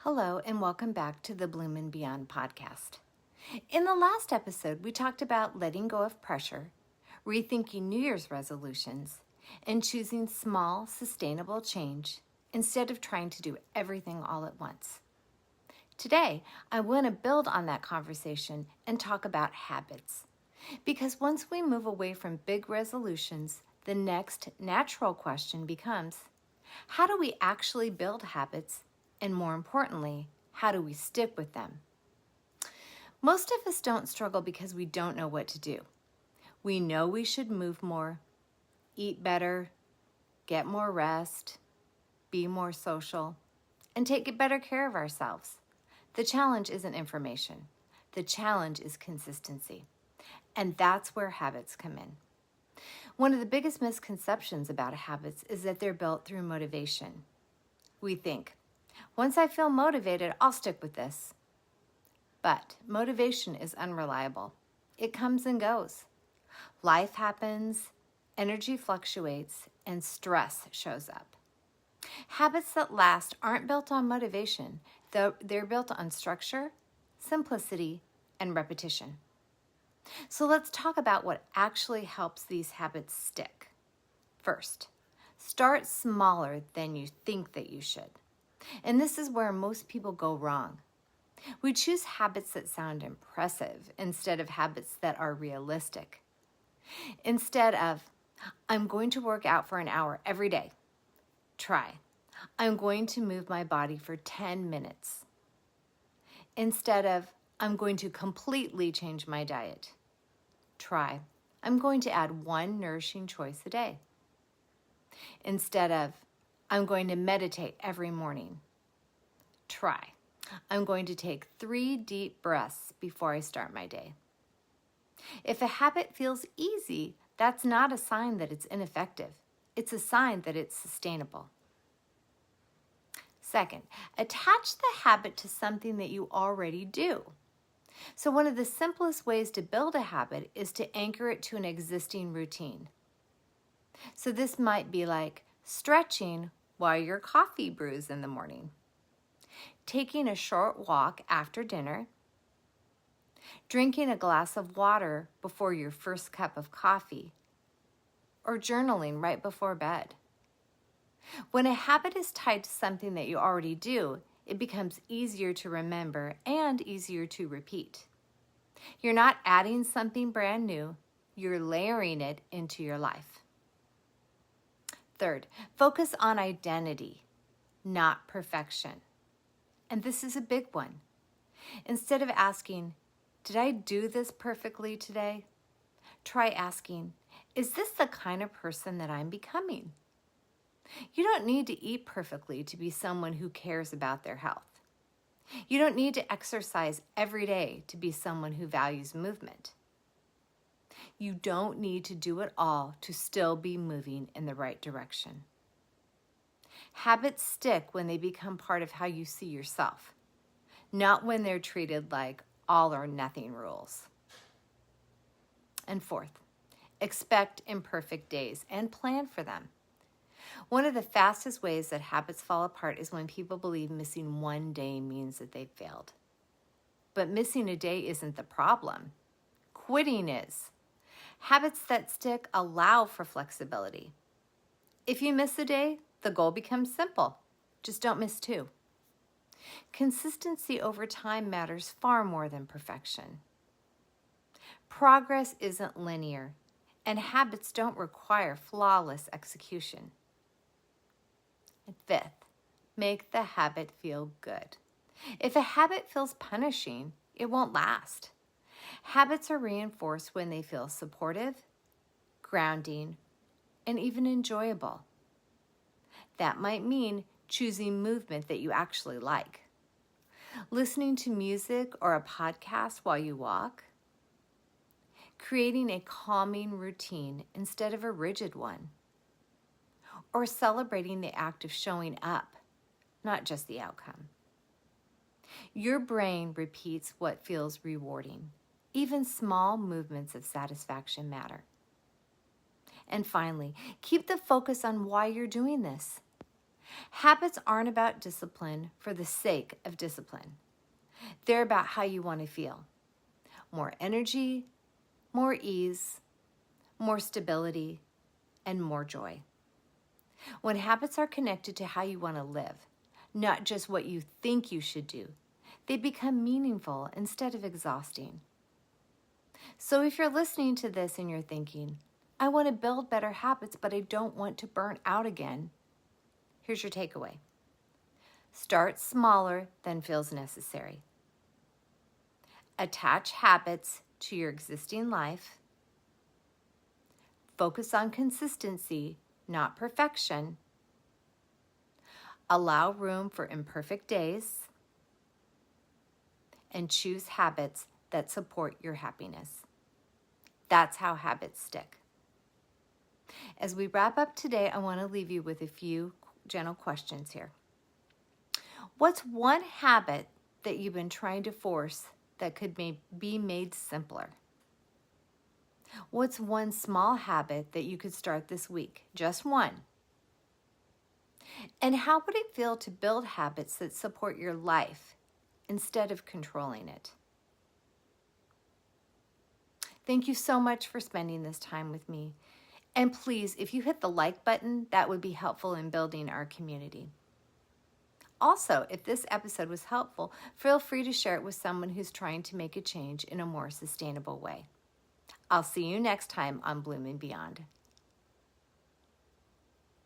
Hello, and welcome back to the Bloom and Beyond podcast. In the last episode, we talked about letting go of pressure, rethinking New Year's resolutions, and choosing small, sustainable change instead of trying to do everything all at once. Today, I want to build on that conversation and talk about habits. Because once we move away from big resolutions, the next natural question becomes, how do we actually build habits? And more importantly, how do we stick with them? Most of us don't struggle because we don't know what to do. We know we should move more, eat better, get more rest, be more social, and take better care of ourselves. The challenge isn't information. The challenge is consistency. And that's where habits come in. One of the biggest misconceptions about habits is that they're built through motivation. We think, once I feel motivated, I'll stick with this. But motivation is unreliable. It comes and goes. Life happens, energy fluctuates, and stress shows up. Habits that last aren't built on motivation, though they're built on structure, simplicity, and repetition. So let's talk about what actually helps these habits stick. First, start smaller than you think that you should. And this is where most people go wrong. We choose habits that sound impressive instead of habits that are realistic. Instead of, I'm going to work out for an hour every day. Try, I'm going to move my body for 10 minutes. Instead of, I'm going to completely change my diet. Try, I'm going to add one nourishing choice a day. Instead of, I'm going to meditate every morning. Try, I'm going to take 3 deep breaths before I start my day. If a habit feels easy, that's not a sign that it's ineffective. It's a sign that it's sustainable. Second, attach the habit to something that you already do. So one of the simplest ways to build a habit is to anchor it to an existing routine. So this might be like stretching while your coffee brews in the morning, taking a short walk after dinner, drinking a glass of water before your first cup of coffee, or journaling right before bed. When a habit is tied to something that you already do, it becomes easier to remember and easier to repeat. You're not adding something brand new, you're layering it into your life. Third, focus on identity, not perfection. And this is a big one. Instead of asking, did I do this perfectly today? Try asking, is this the kind of person that I'm becoming? You don't need to eat perfectly to be someone who cares about their health. You don't need to exercise every day to be someone who values movement. You don't need to do it all to still be moving in the right direction. Habits stick when they become part of how you see yourself, not when they're treated like all or nothing rules. And fourth, expect imperfect days and plan for them. One of the fastest ways that habits fall apart is when people believe missing one day means that they've failed. But missing a day isn't the problem. Quitting is. Habits that stick allow for flexibility. If you miss a day, the goal becomes simple. Just don't miss 2. Consistency over time matters far more than perfection. Progress isn't linear, and habits don't require flawless execution. And fifth, make the habit feel good. If a habit feels punishing, it won't last. Habits are reinforced when they feel supportive, grounding, and even enjoyable. That might mean choosing movement that you actually like, listening to music or a podcast while you walk, creating a calming routine instead of a rigid one, or celebrating the act of showing up, not just the outcome. Your brain repeats what feels rewarding. Even small movements of satisfaction matter. And finally, keep the focus on why you're doing this. Habits aren't about discipline for the sake of discipline. They're about how you want to feel. More energy, more ease, more stability, and more joy. When habits are connected to how you want to live, not just what you think you should do, they become meaningful instead of exhausting. So if you're listening to this and you're thinking, I want to build better habits, but I don't want to burn out again, here's your takeaway. Start smaller than feels necessary. Attach habits to your existing life. Focus on consistency, not perfection. Allow room for imperfect days. And choose habits that support your happiness. That's how habits stick. As we wrap up today, I want to leave you with a few gentle questions here. What's one habit that you've been trying to force that could be made simpler? What's one small habit that you could start this week? Just one. And how would it feel to build habits that support your life instead of controlling it? Thank you so much for spending this time with me. And please, if you hit the like button, that would be helpful in building our community. Also, if this episode was helpful, feel free to share it with someone who's trying to make a change in a more sustainable way. I'll see you next time on Bloom and Beyond.